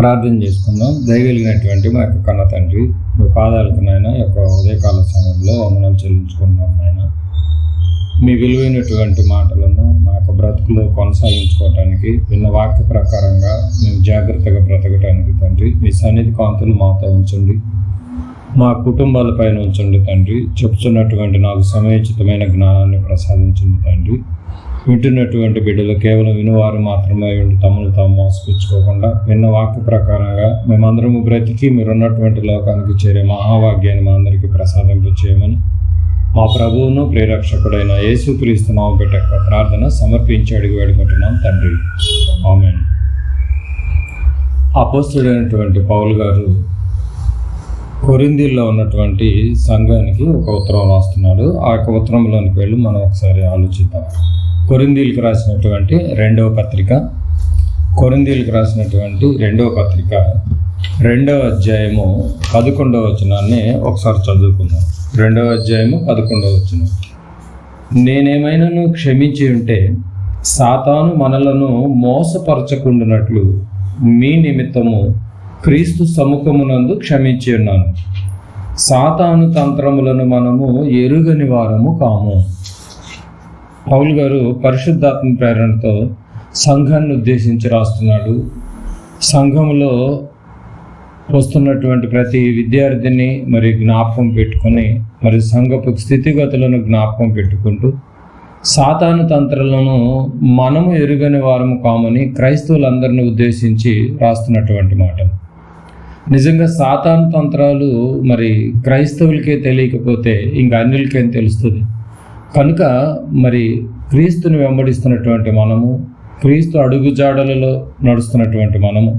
ప్రార్థన చేసుకుందాం. దయగలిగినటువంటి మా యొక్క కన్న తండ్రి, మీ పాదాలకు నాయన యొక్క ఉదయకాల సమయంలో వందనాలు చెల్లించుకున్నాం నాయన. మీ విలువైనటువంటి మాటలను మా యొక్క బ్రతుకులో కొనసాగించుకోవటానికి, విన్న వాక్య ప్రకారంగా మేము జాగ్రత్తగా బ్రతకటానికి తండ్రి మీ సన్నిధి కాంతులు మాతో ఉంచండి, మా కుటుంబాలపైన ఉంచండి తండ్రి. చెప్తున్నటువంటి నాకు సమయోచితమైన జ్ఞానాన్ని ప్రసాదించండి తండ్రి. వింటున్నటువంటి బిడ్డలు కేవలం వినువారు మాత్రమే ఉండి తమను తాము మోసపుచ్చుకోకుండా విన్న వాక్య ప్రకారంగా మేమందరము బ్రతికి మీరున్నటువంటి లోకానికి చేరే మహాభాగ్యాన్ని మా అందరికీ ప్రసాదింపు చేయమని మా ప్రభువును ప్రేరక్షకుడైన యేసుక్రీస్తు నామమున పెట్టే ప్రార్థన సమర్పించి అడిగి వేడుకుంటున్నాం తండ్రి, ఆమేన్. అపోస్తలుడైనటువంటి పౌలు గారు కొరింథీలో ఉన్నటువంటి సంఘానికి ఒక ఉత్తరం రాస్తున్నాడు. ఆ యొక్క ఉత్తరంలోనికి వెళ్ళి మనం ఒకసారి ఆలోచిద్దాం. కొరింథీలకు రాసినటువంటి రెండవ పత్రిక 2వ అధ్యాయము 11వ వచనాన్ని ఒకసారి చదువుకుందాం. 2వ అధ్యాయము 11వ వచనం. నేనేమైనాను క్షమించి ఉంటే సాతాను మనలను మోసపరచకుండానట్లు మీ నిమిత్తము క్రీస్తు సముఖమునందు క్షమించి ఉన్నాను. సాతాను తంత్రములను మనము ఎరుగని వారము కాము. పౌలు గారు పరిశుద్ధాత్మ ప్రేరణతో సంఘాన్ని ఉద్దేశించి రాస్తున్నాడు. సంఘంలో వస్తున్నటువంటి ప్రతి విద్యార్థిని మరి జ్ఞాపకం పెట్టుకొని, మరి సంఘపు స్థితిగతులను జ్ఞాపకం పెట్టుకుంటూ సాతాను తంత్రాలను మనము ఎరుగని వారము కామని క్రైస్తవులందరినీ ఉద్దేశించి రాస్తున్నటువంటి మాట. నిజంగా సాతాను తంత్రాలు మరి క్రైస్తవులకే తెలియకపోతే ఇంకా అన్యులకేం తెలుస్తుంది? కనుక మరి క్రీస్తుని వెంబడిస్తున్నటువంటి మనము, క్రీస్తు అడుగుజాడలలో నడుస్తున్నటువంటి మనము,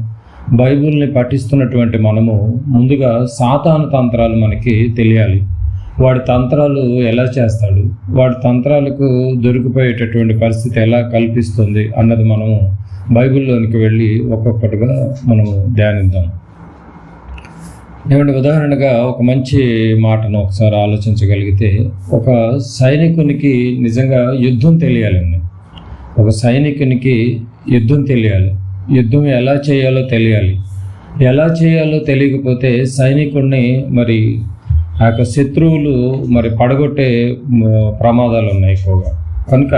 బైబిల్ని పఠిస్తున్నటువంటి మనము ముందుగా సాతాను తంత్రాలు మనకి తెలియాలి. వాడి తంత్రాలు ఎలా చేస్తాడు, వాడి తంత్రాలకు దొరికిపోయేటటువంటి పరిస్థితి ఎలా కల్పిస్తుంది అన్నది మనము బైబిల్లోనికి వెళ్ళి ఒక్కొక్కటిగా మనము ధ్యానిద్దాం. ఏమంటే ఉదాహరణగా ఒక మంచి మాటను ఒకసారి ఆలోచించగలిగితే, ఒక సైనికునికి నిజంగా యుద్ధం తెలియాలండి. ఒక సైనికునికి యుద్ధం తెలియాలి, యుద్ధం ఎలా చేయాలో తెలియాలి. ఎలా చేయాలో తెలియకపోతే సైనికుడిని మరి ఆ యొక్క శత్రువులు మరి పడగొట్టే ప్రమాదాలు ఉన్నాయి ఎక్కువగా. కనుక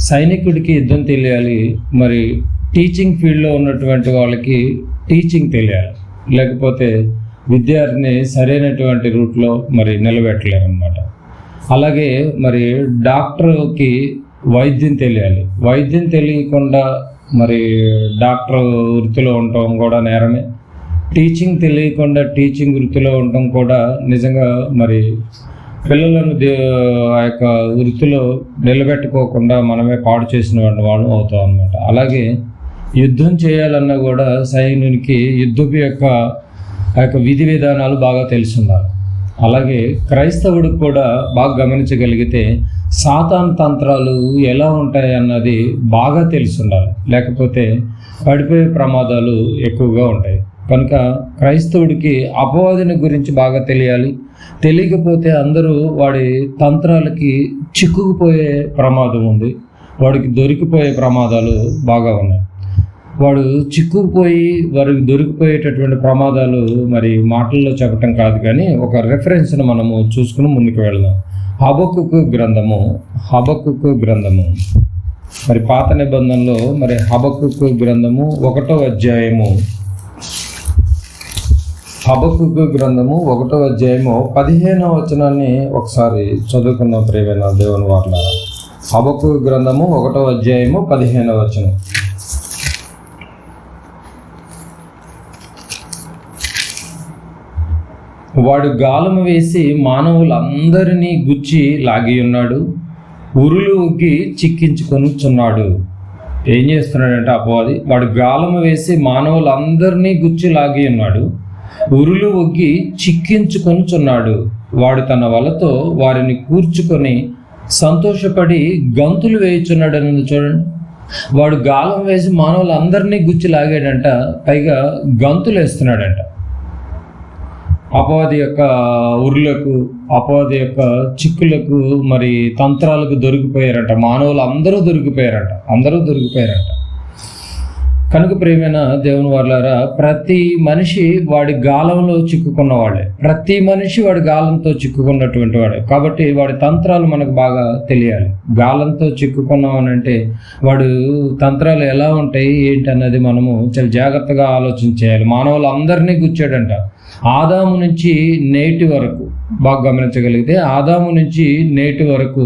సైనికుడికి యుద్ధం తెలియాలి. మరి టీచింగ్ ఫీల్డ్లో ఉన్నటువంటి వాళ్ళకి టీచింగ్ తెలియాలి, లేకపోతే విద్యార్థిని సరైనటువంటి రూట్లో మరి నిలబెట్టలేరు అన్నమాట. అలాగే మరి డాక్టర్కి వైద్యం తెలియాలి. వైద్యం తెలియకుండా మరి డాక్టర్ వృత్తిలో ఉండటం కూడా నేరమే. టీచింగ్ తెలియకుండా టీచింగ్ వృత్తిలో ఉండటం కూడా నిజంగా మరి పిల్లలను ఆ యొక్క వృత్తిలో నిలబెట్టుకోకుండా మనమే పాడు చేసిన వాళ్ళం అవుతాం అన్నమాట. అలాగే యుద్ధం చేయాలన్నా కూడా సైనికునికి యుద్ధపు యొక్క ఆ యొక్క విధి విధానాలు బాగా తెలుసుండాలి. అలాగే క్రైస్తవుడికి కూడా బాగా గమనించగలిగితే సాతాను తంత్రాలు ఎలా ఉంటాయి అన్నది బాగా తెలుసుండాలి, లేకపోతే పడిపోయే ప్రమాదాలు ఎక్కువగా ఉంటాయి. కనుక క్రైస్తవుడికి అపవాదిని గురించి బాగా తెలియాలి. తెలియకపోతే అందరూ వాడి తంత్రాలకి చిక్కుకుపోయే ప్రమాదం ఉంది, వాడికి దొరికిపోయే ప్రమాదాలు బాగా ఉన్నాయి. వాడు చిక్కుకుపోయి వారికి దొరికిపోయేటటువంటి ప్రమాదాలు మరి మాటల్లో చెప్పటం కాదు, కానీ ఒక రెఫరెన్స్ను మనము చూసుకుని ముందుకు వెళ్దాం. హబక్కుకు గ్రంథము మరి పాత నిబంధనలో మరి హబక్కుకు గ్రంథము 1వ అధ్యాయము 15వ వచనాన్ని ఒకసారి చదువుకున్న ప్రియమైన దేవుని వారలారా. హబక్కుకు గ్రంథము 1వ అధ్యాయము 15వ వచనం. వాడు గాలము వేసి మానవులందరినీ గుచ్చి లాగి ఉన్నాడు, ఉరులు ఊగి చిక్కించుకొనుచున్నాడు. ఏం చేస్తున్నాడంటే అపవాది, వాడు గాలము వేసి మానవులందరినీ గుచ్చి లాగి ఉన్నాడు, ఉరులు ఒగ్గి చిక్కించుకొనుచున్నాడు. వాడు తన వలతో వారిని కూర్చుకొని సంతోషపడి గంతులు వేయుచున్నాడు అని చూడండి. వాడు గాలం వేసి మానవులందరినీ గుచ్చి లాగాడంట, పైగా గంతులు వేస్తున్నాడంట. అపవాది యొక్క ఉరులకు, అపవాది యొక్క చిక్కులకు మరి తంత్రాలకు దొరికిపోయారంట. మానవులు అందరూ దొరికిపోయారంట. కనుక ప్రియమైన దేవుని వారలారా, ప్రతి మనిషి వాడి గాలంలో చిక్కుకున్నవాడే, ప్రతి మనిషి వాడి గాలంతో చిక్కుకున్నటువంటి వాడే. కాబట్టి వాడి తంత్రాలు మనకు బాగా తెలియాలి. గాలంతో చిక్కుకున్నామనంటే వాడు తంత్రాలు ఎలా ఉంటాయి ఏంటి అన్నది మనము చాలా జాగ్రత్తగా ఆలోచించేయాలి. మానవులు అందరినీ గుచ్చాడంట. ఆదాము నుంచి నేటి వరకు బాగా గమనించగలిగితే, ఆదాము నుంచి నేటి వరకు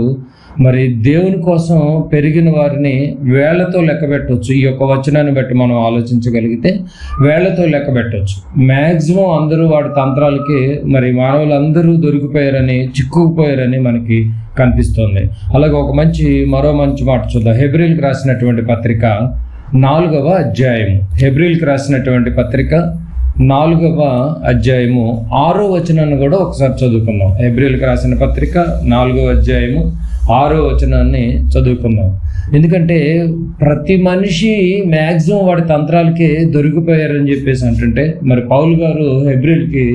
మరి దేవుని కోసం పెరిగిన వారిని వేళ్లతో లెక్క పెట్టవచ్చు. ఈ యొక్క వచనాన్ని బట్టి మనం ఆలోచించగలిగితే వేళ్లతో లెక్క పెట్టవచ్చు. మ్యాక్సిమం అందరూ వాడి తంత్రాలకి మరి మానవులు అందరూ దొరికిపోయారని, చిక్కుకుపోయారని మనకి కనిపిస్తుంది. అలాగే మరో మంచి మాట చూద్దాం. హెబ్రీయులకు రాసినటువంటి పత్రిక 4వ అధ్యాయము, హెబ్రీయులకు రాసినటువంటి పత్రిక 4వ అధ్యాయము 6వ వచనాన్ని కూడా ఒకసారి చదువుకుందాం. హెబ్రీయులకు రాసిన పత్రిక 4వ అధ్యాయము 6వ వచనాన్ని చదువుకుందాం. ఎందుకంటే ప్రతి మనిషి మ్యాక్సిమం వాడి తంత్రాలకి దొరికిపోయారని చెప్పేసి అంటుంటే, మరి పౌలు గారు హెబ్రీయులకి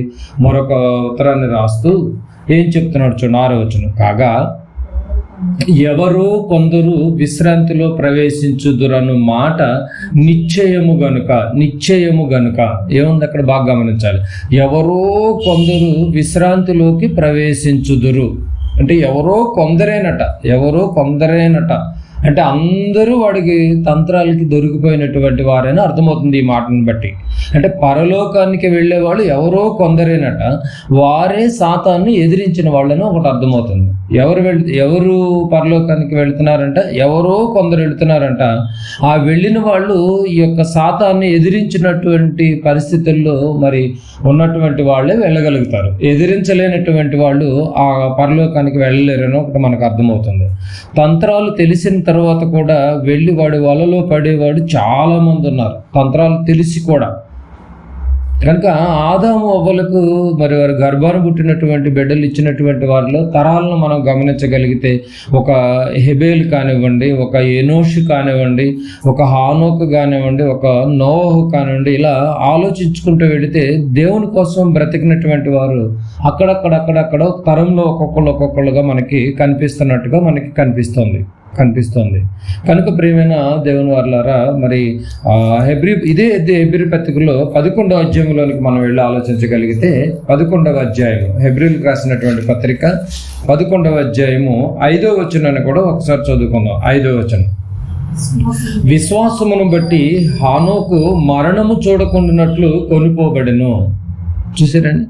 మరొక ఉత్తరాన్ని రాస్తూ ఏం చెప్తున్నాడు చూడండి. 6వ వచనం, కాగా ఎవరో కొందరు విశ్రాంతిలో ప్రవేశించుదురను మాట నిశ్చయము గనుక ఏముంది అక్కడ బాగా గమనించాలి. ఎవరో కొందరు విశ్రాంతిలోకి ప్రవేశించుదురు అంటే ఎవరో కొందరేనట అంటే అందరూ వాడికి తంత్రాలకి దొరికిపోయినటువంటి వారైనా అర్థమవుతుంది ఈ మాటను బట్టి. అంటే పరలోకానికి వెళ్ళే వాళ్ళు ఎవరో కొందరేనట, వారే సాతాన్ని ఎదిరించిన వాళ్ళని ఒకటి అర్థమవుతుంది. ఎవరు పరలోకానికి వెళుతున్నారంట, ఎవరో కొందరు వెళుతున్నారంట. ఆ వెళ్ళిన వాళ్ళు ఈ యొక్క సాతాన్ని ఎదిరించినటువంటి పరిస్థితుల్లో మరి ఉన్నటువంటి వాళ్ళే వెళ్ళగలుగుతారు. ఎదిరించలేనటువంటి వాళ్ళు ఆ పరలోకానికి వెళ్ళలేరని ఒకటి మనకు అర్థమవుతుంది. తంత్రాలు తెలిసిన తర్వాత కూడా వెళ్ళి వాడి వలలో పడేవాడు చాలా మంది ఉన్నారు, తంత్రాలు తెలిసి కూడా. కనుక ఆదాము అవ్వలకు మరి వారి గర్భాన్ని పుట్టినటువంటి బిడ్డలు ఇచ్చినటువంటి వారిలో తరాలను మనం గమనించగలిగితే, ఒక హెబేల్ కానివ్వండి, ఒక ఎనోషు కానివ్వండి, ఒక హానోకు కానివ్వండి, ఒక నోవహు కానివ్వండి, ఇలా ఆలోచించుకుంటూ వెళితే దేవుని కోసం బ్రతికినటువంటి వారు అక్కడక్కడ తరంలో ఒక్కొక్కళ్ళుగా మనకి కనిపిస్తున్నట్టుగా మనకి కనిపిస్తుంది. కనుక ప్రియమైన దేవుని వారలారా, మరి హెబ్రీ పత్రికలో 11వ అధ్యాయంలోనికి మనం వెళ్ళి ఆలోచించగలిగితే, 11వ అధ్యాయము హెబ్రీలకు రాసినటువంటి పత్రిక 11వ అధ్యాయము 5వ వచనాన్ని కూడా ఒకసారి చదువుకుందాం. 5వ వచనం, విశ్వాసమును బట్టి హానోకు మరణము చూడకుండానట్లు కొనిపోబడెను. చూసారండి,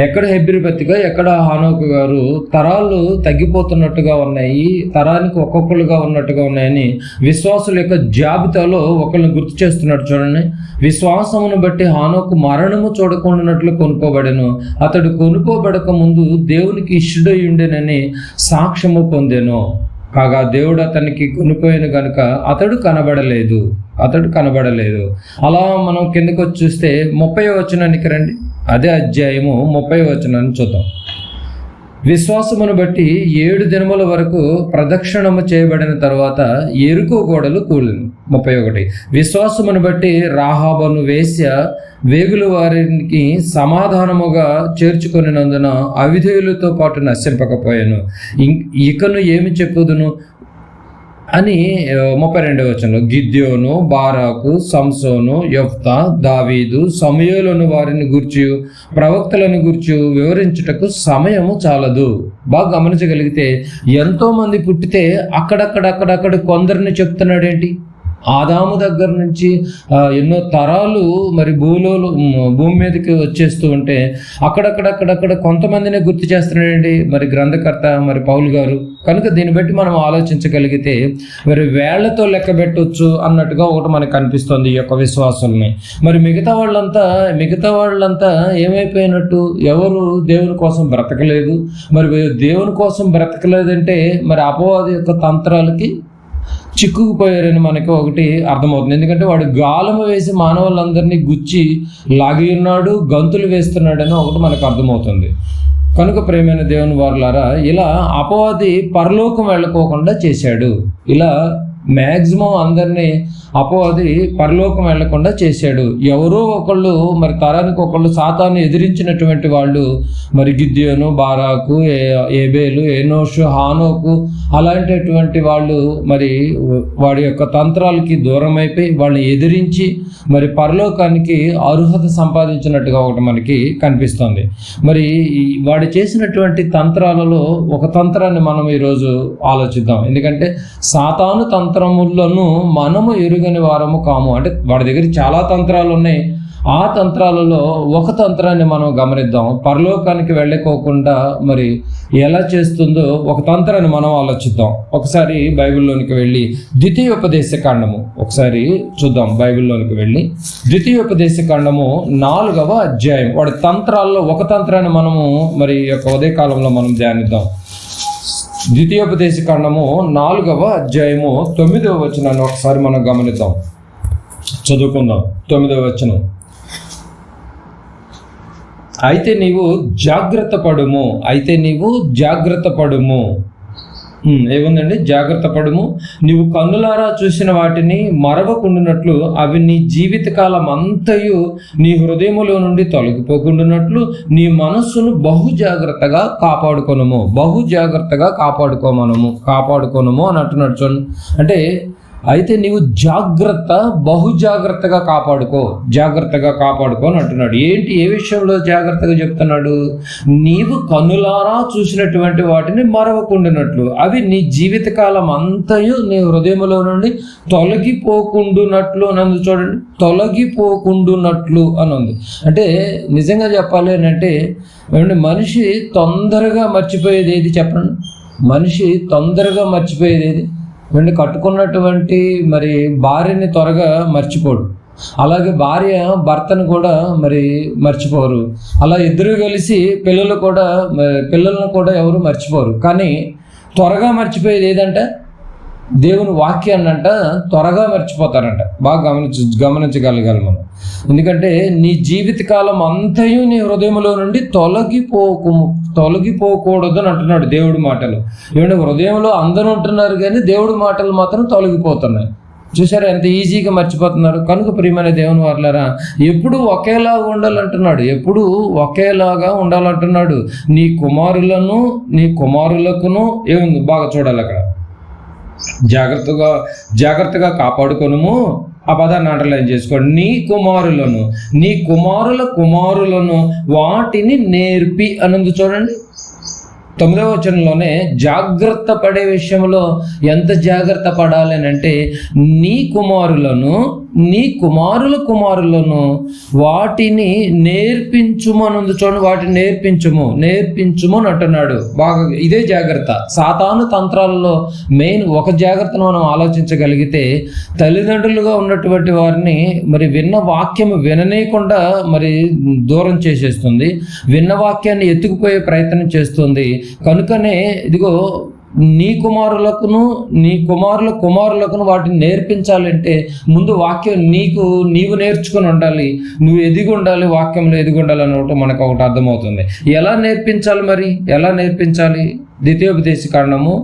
ఎక్కడ హెబ్రీ పత్రిక, ఎక్కడ హానోకు గారు తరాలు తగ్గిపోతున్నట్టుగా ఉన్నాయి, తరానికి ఒక్కొక్కరుగా ఉన్నట్టుగా ఉన్నాయని విశ్వాసుల యొక్క జాబితాలో ఒకళ్ళని గుర్తు చేస్తున్నాడు చూడండి. విశ్వాసమును బట్టి హానోకు మరణము చూడకుండానట్లు కొనుక్కోబడెను, అతడు కొనుక్కోబడక ముందు దేవునికి ఇష్టుడై ఉండెనని సాక్ష్యము పొందెను. కాగా దేవుడు అతనికి కొనిపోయిన గనుక అతడు కనబడలేదు. అలా మనం కిందకు వచ్చి చూస్తే 30వ వచనానికి రండి. అదే అధ్యాయము 30వ వచనాన్ని చూద్దాం. విశ్వాసమును బట్టి 7 దినముల వరకు ప్రదక్షిణము చేయబడిన తర్వాత ఎరుకో గోడలు కూలిను. 31, విశ్వాసమును బట్టి రాహాబను వేశ్య వేగుల వారికి సమాధానముగా చేర్చుకొనినందున అవిధేయులతో పాటు నశింపకపోయాను. ఇకను ఏమి చెప్పుదును అని 32వ వచనంలో, గిద్యోను, బారాకు, సంసోను, యెఫ్తా, దావీదు, సమూయేలును వారిని గూర్చి ప్రవక్తలను గూర్చి వివరించుటకు సమయము చాలదు. బాగా గమనించగలిగితే ఎంతో మంది పుట్టితే అక్కడక్కడ కొందరిని చెప్తున్నాడేంటి? ఆదాము దగ్గర నుంచి ఎన్నో తరాలు మరి భూమి మీదకి వచ్చేస్తూ ఉంటే అక్కడక్కడ కొంతమందినే గుర్తు చేస్తున్నాడండి మరి గ్రంథకర్త మరి పౌలు గారు. కనుక దీన్ని బట్టి మనం ఆలోచించగలిగితే మరి వేళ్లతో లెక్క పెట్టవచ్చు అన్నట్టుగా ఒకటి మనకు కనిపిస్తుంది ఈ యొక్క విశ్వాసుల్ని. మరి మిగతా వాళ్ళంతా ఏమైపోయినట్టు? ఎవరు దేవుని కోసం బ్రతకలేదు. మరి దేవుని కోసం బ్రతకలేదంటే మరి అపవాది యొక్క తంత్రాలకి చిక్కుకుపోయారని మనకి ఒకటి అర్థమవుతుంది. ఎందుకంటే వాడు గాలము వేసి మానవులందరినీ గుచ్చి లాగి ఉన్నాడు, గంతులు వేస్తున్నాడని ఒకటి మనకు అర్థమవుతుంది. కనుక ప్రియమైన దేవుని వారలారా, ఇలా అపవాది పరలోకం వెళ్ళకోకుండా చేశాడు. ఇలా మ్యాక్సిమం అందరినీ అపవాది పరలోకం వెళ్లకుండా చేశాడు. ఎవరో ఒకళ్ళు మరి తరానికి ఒకళ్ళు సాతాను ఎదిరించినటువంటి వాళ్ళు, మరి గిద్యోను, బారాకు, ఏబేలు, ఎనోషు, హానోకు అలాంటిటువంటి వాళ్ళు మరి వాడి యొక్క తంత్రాలకి దూరం అయిపోయి వాళ్ళని ఎదిరించి మరి పరలోకానికి అర్హత సంపాదించినట్టుగా ఒకటి మనకి కనిపిస్తుంది. మరి వాడు చేసినటువంటి తంత్రాలలో ఒక తంత్రాన్ని మనం ఈరోజు ఆలోచిద్దాం. ఎందుకంటే సాతాను తంత్రములను మనము ఎరుగని వారము కాము. అంటే వాడి దగ్గర చాలా తంత్రాలు ఉన్నాయి. ఆ తంత్రాలలో ఒక తంత్రాన్ని మనం గమనిద్దాం. పరలోకానికి వెళ్ళకోకుండా మరి ఎలా చేస్తుందో ఒక తంత్రాన్ని మనం ఆలోచిద్దాం. ఒకసారి బైబిల్లోనికి వెళ్ళి ద్వితీయోపదేశకాండము ఒకసారి చూద్దాం. బైబిల్లోనికి వెళ్ళి ద్వితీయోపదేశకాండము 4వ అధ్యాయం. వాడి తంత్రాల్లో ఒక తంత్రాన్ని మనము మరి యొక్క ఉదయకాలంలో మనం ధ్యానిద్దాం. ద్వితీయోపదేశకాండము 4వ అధ్యాయము 9వ వచనాన్ని ఒకసారి మనం గమనిద్దాం, చదువుకుందాం. 9వ వచనం. అయితే నీవు జాగ్రత్త పడుము. ఏముందండి? జాగ్రత్త పడుము. నీవు కన్నులారా చూసిన వాటిని మరవకుండునట్లు, అవి నీ జీవితకాలం అంతయు నీ హృదయములో నుండి తొలగిపోకుండునట్లు నీ మనస్సును బహు జాగ్రత్తగా కాపాడుకొనుము అని అంటున్నాడు. చూడండి, అంటే అయితే నీవు బహు జాగ్రత్తగా కాపాడుకో అని అంటున్నాడు. ఏంటి, ఏ విషయంలో జాగ్రత్తగా చెప్తున్నాడు? నీవు కన్నులారా చూసినటువంటి వాటిని మరవకుండునట్లు, అవి నీ జీవితకాలం అంతయు నీ హృదయములో నుండి తొలగిపోకుండునట్లు అని ఉంది. చూడండి, తొలగిపోకుండునట్లు అని ఉంది. అంటే నిజంగా చెప్పాలి అంటే మనిషి తొందరగా మర్చిపోయేది ఏది చెప్పండి? మనిషి తొందరగా మర్చిపోయేది ఏది? కట్టుకున్నటువంటి మరి భార్యని త్వరగా మర్చిపోడు, అలాగే భార్య భర్తను కూడా మరి మర్చిపోరు. అలా ఇద్దరు కలిసి పిల్లలను కూడా ఎవరు మర్చిపోరు. కానీ త్వరగా మర్చిపోయేది ఏదంటే దేవుని వాక్యాన్ని అంట త్వరగా మర్చిపోతారంట. బాగా గమనించగలగాలి మనం. ఎందుకంటే నీ జీవితకాలం అంతయు నీ హృదయంలో నుండి తొలగిపోకూడదు అని అంటున్నాడు దేవుడి మాటలు. హృదయంలో అందరూ ఉంటున్నారు కానీ దేవుడి మాటలు మాత్రం తొలగిపోతున్నాయి. చూసారా ఎంత ఈజీగా మర్చిపోతున్నారు? కనుక ప్రియమైన దేవుని వారలారా, ఎప్పుడు ఒకేలాగా ఉండాలంటున్నాడు. నీ కుమారులకును ఏముంది బాగా చూడాలి అక్కడ, జాగ్రత్తగా కాపాడుకొనుము. ఆ పదాన్ని అండర్లైన్ చేసుకోండి. నీ కుమారుల కుమారులను వాటిని నేర్పి అనందు. చూడండి 9వ వచనంలోనే జాగ్రత్త పడే విషయంలో ఎంత జాగ్రత్త పడాలి అని అంటే నీ కుమారుల కుమారులను వాటిని నేర్పించుము అనందు. చూడండి, వాటిని నేర్పించుము అని అంటున్నాడు. బాగా ఇదే జాగ్రత్త. సాతాను తంత్రాలలో మెయిన్ ఒక జాగ్రత్తను మనం ఆలోచించగలిగితే, తల్లిదండ్రులుగా ఉన్నటువంటి వారిని మరి విన్న వాక్యము విననేయకుండా మరి దూరం చేసేస్తుంది, విన్న వాక్యాన్ని ఎత్తుకుపోయే ప్రయత్నం చేస్తుంది. కనుకనే ఇదిగో నీ కుమారుల కుమారులకును వాటిని నేర్పించాలంటే ముందు వాక్యం నీవు నేర్చుకుని ఉండాలి, నువ్వు ఎదిగి ఉండాలి, వాక్యంలో ఎదిగి ఉండాలి అని మనకు ఒకటి అర్థమవుతుంది. ఎలా నేర్పించాలి? ద్వితీయోపదేశకాండము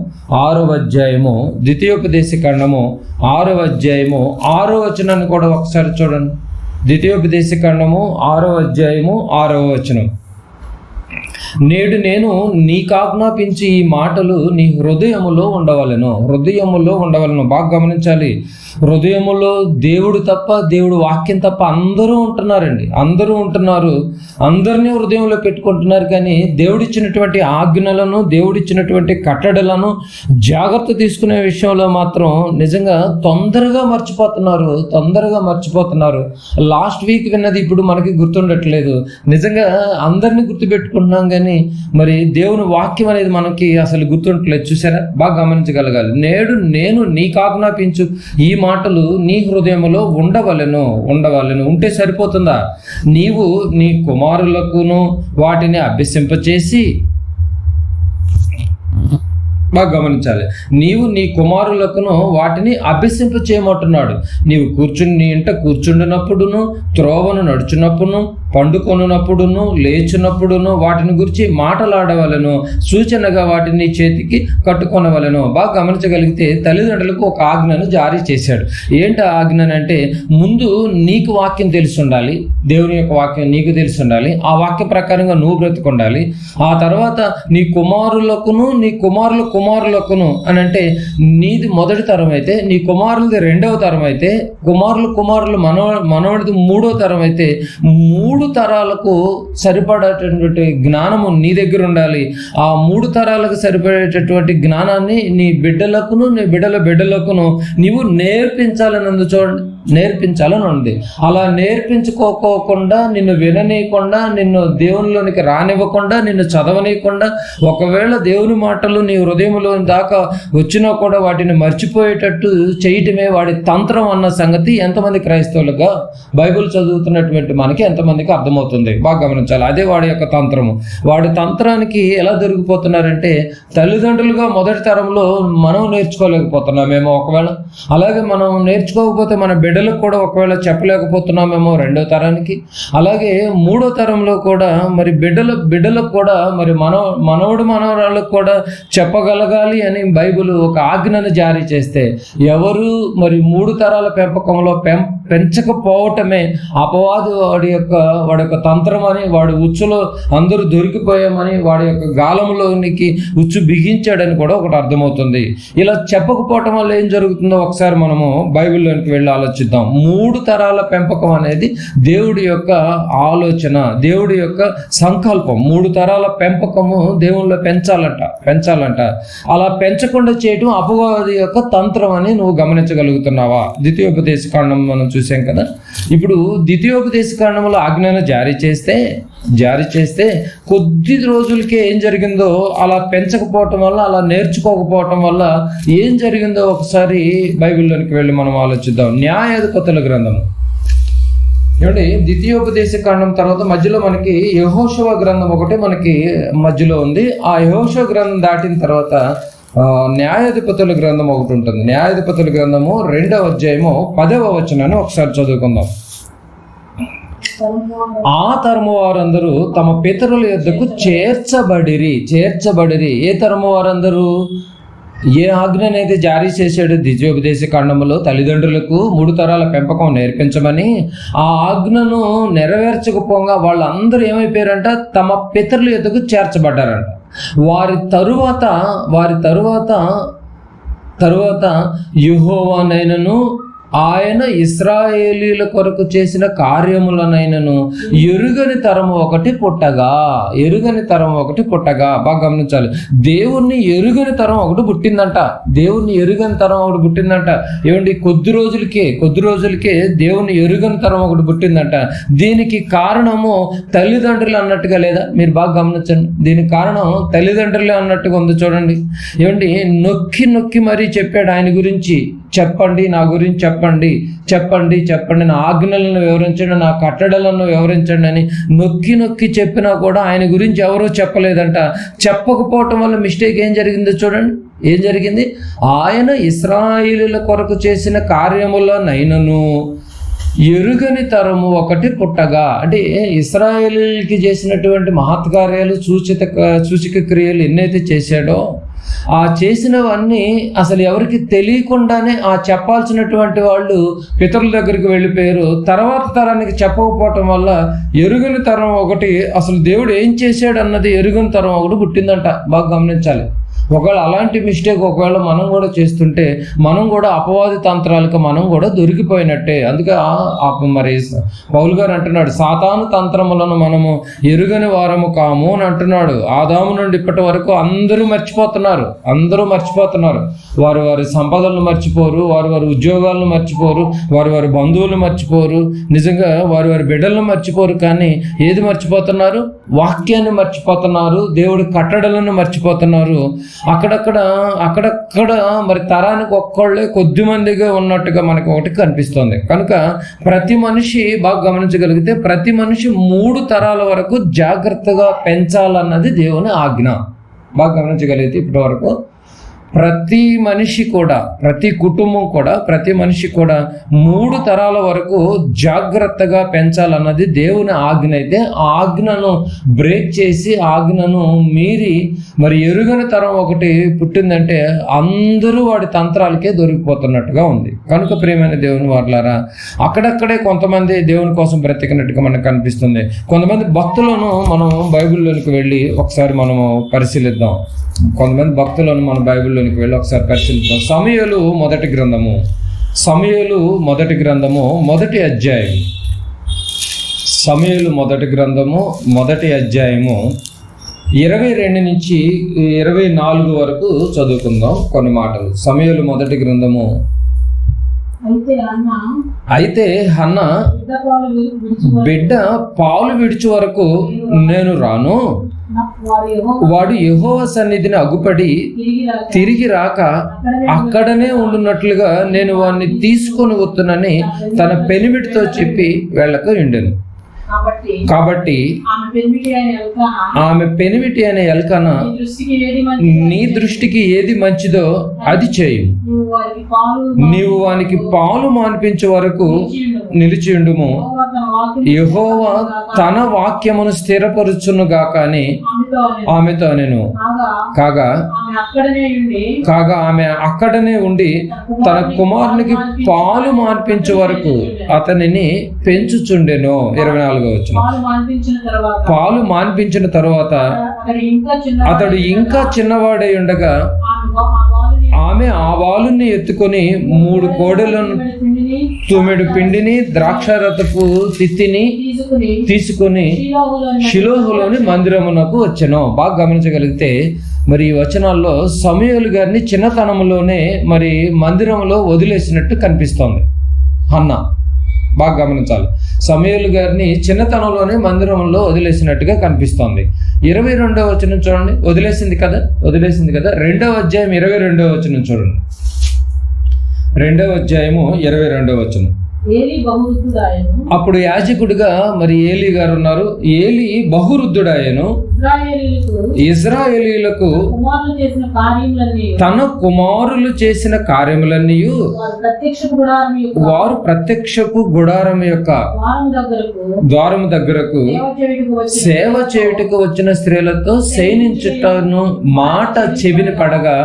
6వ అధ్యాయము 6వ వచనాన్ని కూడా ఒకసారి చూడండి. ద్వితీయోపదేశకాండము 6వ అధ్యాయము 6వ వచనం. నేడు నేను నీకాజ్ఞాపించి ఈ మాటలు నీ హృదయములో ఉండవలెను. బాగా గమనించాలి. హృదయములో దేవుడు తప్ప, దేవుడు వాక్యం తప్ప అందరూ ఉంటున్నారు. అందరినీ హృదయంలో పెట్టుకుంటున్నారు. కానీ దేవుడిచ్చినటువంటి ఆజ్ఞలను, దేవుడిచ్చినటువంటి కట్టడలను జాగ్రత్త తీసుకునే విషయంలో మాత్రం నిజంగా తొందరగా మర్చిపోతున్నారు. లాస్ట్ వీక్ విన్నది ఇప్పుడు మనకి గుర్తుండట్లేదు. నిజంగా అందరినీ గుర్తుపెట్టుకుంటున్నాం కానీ మరి దేవుని వాక్యం అనేది మనకి అసలు గుర్తుండట్లేదు. చూసారా? బాగా గమనించగలగాలి. నేడు నేను నీకు ఆజ్ఞాపించు ఈ మాటలు నీ హృదయంలో ఉండవలెను. ఉంటే సరిపోతుందా? నీవు నీ కుమారులకును వాటిని అభ్యసింపచేసి, బాగా గమనించాలి, నీవు నీ కుమారులకును వాటిని అభ్యసింప చేయమంటున్నాడు. నీవు నీ ఇంట కూర్చుండినప్పుడును, త్రోవను నడుచున్నప్పుడును, పండుకొనున్నప్పుడును లేచినప్పుడును వాటిని గురించి మాటలాడవలను, సూచనగా వాటిని చేతికి కట్టుకొనవలను. బాగా గమనించగలిగితే తల్లిదండ్రులకు ఒక ఆజ్ఞను జారీ చేశాడు. ఏంటి ఆజ్ఞనంటే, ముందు నీకు వాక్యం తెలిసి ఉండాలి, దేవుని యొక్క వాక్యం నీకు తెలిసి ఉండాలి, ఆ వాక్య ప్రకారంగా నువ్వు బ్రతుకుండాలి. ఆ తర్వాత నీ కుమారులకును నీ కుమారులకును అని అంటే నీది మొదటి తరం అయితే, నీ కుమారులది రెండవ తరం అయితే, కుమారులు మనవడిది మూడో తరం అయితే, 3 తరాలకు సరిపడేటటువంటి జ్ఞానము నీ దగ్గర ఉండాలి. ఆ 3 తరాలకు సరిపడేటటువంటి జ్ఞానాన్ని నీ బిడ్డలకును నీ బిడ్డలకును నీవు నేర్పించాలని ఉంది. అలా నేర్పించుకోకుండా, నిన్ను విననీయకుండా, నిన్ను దేవునిలోనికి రానివ్వకుండా, నిన్ను చదవనీయకుండా, ఒకవేళ దేవుని మాటలు నీ హృదయంలో దాకా వచ్చినా కూడా వాటిని మర్చిపోయేటట్టు చేయటమే వాడి తంత్రం అన్న సంగతి ఎంతమంది క్రైస్తవులుగా బైబిల్ చదువుతున్నటువంటి మనకి ఎంతమందికి అర్థమవుతుంది. బాగా గమనించాలి. అదే వాడి యొక్క తంత్రము. వాడి తంత్రానికి ఎలా దొరికిపోతున్నారంటే, తల్లిదండ్రులుగా మొదటి తరంలో మనం నేర్చుకోలేకపోతున్నామేమో ఒకవేళ, అలాగే మనం నేర్చుకోకపోతే మన బిడ్డలకు కూడా ఒకవేళ చెప్పలేకపోతున్నామేమో రెండో తరానికి, అలాగే మూడో తరంలో కూడా మరి బిడ్డలకు కూడా మరి మనవరాళ్ళకు కూడా చెప్పగలగాలి అని బైబిల్ ఒక ఆజ్ఞను జారీ చేస్తే, ఎవరు మరి 3 తరాల పెంపకంలో పెంచకపోవటమే అపవాది వాడి యొక్క తంత్రం అని, వాడి ఉచ్చులో అందరూ దొరికిపోయామని, వాడి యొక్క గాలంలోనికి ఉచ్చు బిగించాడని కూడా ఒకటి అర్థమవుతుంది. ఇలా చెప్పకపోవటం వల్ల ఏం జరుగుతుందో ఒకసారి మనము బైబిల్లోనికి వెళ్ళి ఆలోచిద్దాం. 3 తరాల పెంపకం అనేది దేవుడి యొక్క ఆలోచన, దేవుడి యొక్క సంకల్పం. 3 తరాల పెంపకము దేవుళ్ళో పెంచాలంట. అలా పెంచకుండా చేయటం అపవాది యొక్క తంత్రం అని నువ్వు గమనించగలుగుతున్నావా? ద్వితీయోపదేశ కాండం మనం చూసాం కదా. ఇప్పుడు ద్వితీయోపదేశ కాండంలో ఆజ్ఞను జారీ చేస్తే కొద్ది రోజులకే ఏం జరిగిందో, అలా పెంచకపోవటం వల్ల, అలా నేర్చుకోకపోవటం వల్ల ఏం జరిగిందో ఒకసారి బైబిల్లోనికి వెళ్ళి మనం ఆలోచిద్దాం. న్యాయాధిపతుల గ్రంథం ఏమండి, ద్వితీయోపదేశ కాండం తర్వాత మధ్యలో మనకి యెహోషువ గ్రంథం ఒకటి మనకి మధ్యలో ఉంది. ఆ యెహోషువ గ్రంథం దాటిన తర్వాత న్యాయాధిపతుల గ్రంథం ఒకటి ఉంటుంది. న్యాయాధిపతుల గ్రంథము 2వ అధ్యాయము 10వ వచనాన్ని ఒకసారి చదువుకుందాం. ఆ తరము వారందరూ తమ పితరుల యొద్దకు చేర్చబడిరి. ఏ తరము వారందరూ? ఏ ఆజ్ఞనైతే జారీ చేశాడు ద్వితీయోపదేశ కాండములో తల్లిదండ్రులకు 3 తరాల పెంపకం నేర్పించమని, ఆ ఆజ్ఞను నెరవేర్చకపోగా వాళ్ళందరూ ఏమైపోయారంట? తమ పితరుల యొద్దకు చేర్చబడ్డారంట. వారి తరువాత యెహోవానైనను ఆయన ఇశ్రాయేలీల కొరకు చేసిన కార్యములనైనను ఎరుగని తరం ఒకటి పుట్టగా. బాగా గమనించాలి. దేవుణ్ణి ఎరుగని తరం ఒకటి పుట్టిందంట. ఏమండి, కొద్ది రోజులకే దేవుణ్ణి ఎరుగని తరం ఒకటి పుట్టిందంట. దీనికి కారణము తల్లిదండ్రులు అన్నట్టుగా లేదా? మీరు బాగా గమనించండి. దీనికి కారణం తల్లిదండ్రులే అన్నట్టుగా ఉంది. చూడండి, ఏమండి, నొక్కి మరీ చెప్పాడు ఆయన గురించి. చెప్పండి, నా గురించి చెప్పండి, నా ఆజ్ఞలను వివరించండి, నా కట్టడలను వివరించండి అని నొక్కి చెప్పినా కూడా ఆయన గురించి ఎవరో చెప్పలేదంట. చెప్పకపోవటం వల్ల మిస్టేక్ ఏం జరిగిందో చూడండి. ఏం జరిగింది? ఆయన ఇశ్రాయేలీయుల కొరకు చేసిన కార్యములనైనను ఎరుగని తరము ఒకటి పుట్టగా. అంటే ఇశ్రాయేలీయులకి చేసినటువంటి మహత్కార్యాలు, సూచక క్రియలు ఎన్నైతే చేశాడో, ఆ చేసినవన్నీ అసలు ఎవరికి తెలియకుండానే ఆ చెప్పాల్సినటువంటి వాళ్ళు పితరుల దగ్గరికి వెళ్ళిపోయారు. తర్వాత తరానికి చెప్పకపోవటం వల్ల ఎరుగని తరం ఒకటి, అసలు దేవుడు ఏం చేశాడు అన్నది ఎరుగని తరం ఒకటి పుట్టిందంట. బాగా గమనించాలి. ఒకవేళ అలాంటి మిస్టేక్ ఒకవేళ మనం కూడా చేస్తుంటే మనం కూడా అపవాది తంత్రాలకు మనం కూడా దొరికిపోయినట్టే. అందుకే మరి పౌలు గారు అంటున్నాడు, సాతాను తంత్రములను మనము ఎరుగని వారము కాము అని అంటున్నాడు. ఆదాము నుండి ఇప్పటి వరకు అందరూ మర్చిపోతున్నారు. వారి సంపదలను మర్చిపోరు, వారి ఉద్యోగాలను మర్చిపోరు, వారి బంధువులు మర్చిపోరు, నిజంగా వారి బిడ్డలను మర్చిపోరు. కానీ ఏది మర్చిపోతున్నారు? వాక్యాన్ని మర్చిపోతున్నారు, దేవుడి కట్టడలను మర్చిపోతున్నారు. అక్కడక్కడ మరి తరానికి ఒక్కళ్ళే కొద్ది మందిగా ఉన్నట్టుగా మనకు ఒకటి కనిపిస్తుంది. కనుక ప్రతి మనిషి బాగా గమనించగలిగితే ప్రతి మనిషి 3 తరాల వరకు జాగ్రత్తగా పెంచాలన్నది దేవుని ఆజ్ఞ. బాగా గమనించగలిగితే ఇప్పటి వరకు ప్రతి మనిషి కూడా, ప్రతి కుటుంబం కూడా, ప్రతి మనిషి కూడా 3 తరాల వరకు జాగ్రత్తగా పెంచాలన్నది దేవుని ఆజ్ఞ. అయితే ఆ ఆజ్ఞను బ్రేక్ చేసి, ఆజ్ఞను మీరి మరి ఎరుగని తరం ఒకటి పుట్టిందంటే అందరూ వాడి తంత్రాలకే దొరికిపోతున్నట్టుగా ఉంది. కనుక ప్రియమైన దేవుని వారలారా, అక్కడక్కడే కొంతమంది దేవుని కోసం బ్రతికినట్టుగా మనకు కనిపిస్తుంది. కొంతమంది భక్తులను మనం బైబిల్లోనికి వెళ్ళి ఒకసారి మనము పరిశీలిద్దాం. కొంతమంది భక్తులను మనం బైబిల్లోనికి వెళ్ళి ఒకసారి పరిశీలిద్దాం. సమూయేలు మొదటి గ్రంథము, సమూయేలు మొదటి గ్రంథము మొదటి అధ్యాయం, సమూయేలు మొదటి గ్రంథము మొదటి అధ్యాయము 22 నుంచి 24 వరకు చదువుకుందాం కొన్ని మాటలు. సమూయేలు మొదటి గ్రంథము. అయితే హన్న బిడ్డ పాలు విడిచి వరకు నేను రాను, వాడు యెహోవా సన్నిధిని అగుపడి తిరిగి రాక అక్కడనే ఉండునట్లుగా నేను వాడిని తీసుకొని వస్తునని తన పెనిమిటితో చెప్పి వెళ్ళక ఉండెను. కాబట్టి ఆమె పెనిమిటి అనే ఎల్కానా, నీ దృష్టికి ఏది మంచిదో అది చేయి, నీవు వానికి పాలు మాన్పించే వరకు నిలిచి ఉండుము, యెహోవా తన వాక్యమును స్థిరపరుచును గాక అని ఆమెతో నేను. కాగా ఆమె అక్కడనే ఉండి తన కుమారునికి పాలు మాన్పించే వరకు అతనిని పెంచుచుండెను. 24 వచ్చిన పాలు మాన్పించిన తరువాత అతడు ఇంకా చిన్నవాడై ఉండగా ఆమె ఆ వాలుని ఎత్తుకొని 3 కోడెలను, తుమ్మెడు పిండిని, ద్రాక్షారసపు తిత్తిని తీసుకుని షిలోహులోని మందిరమునకు వచ్చెను. బాగా గమనించగలిగితే మరి ఈ వచనాల్లో సమూయేలు గారిని చిన్నతనంలోనే మరి మందిరంలో వదిలేసినట్టు కనిపిస్తోంది హన్నా. బాగా గమనించాలి, సమూయేలు గారిని చిన్నతనంలోనే మందిరంలో వదిలేసినట్టుగా కనిపిస్తోంది. 22వ వచనం చూడండి. వదిలేసింది కదా. 2వ అధ్యాయం 22వ వచనం చూడండి. 2వ అధ్యాయము 22వ వచనం. అప్పుడు యాజకుడిగా మరి ఏలీ గారు ఉన్నారు. ఏలీ బహువృద్ధుడాయను, ఇశ్రాయేలీయులకు తన కుమారులు చేసిన కార్యములన్నీ వారు ప్రత్యక్షపు గుడారం యొక్క ద్వారము దగ్గరకు సేవ చేయుటకు వచ్చిన స్త్రీలతో శయనించుటను మాట చెవిని పడగా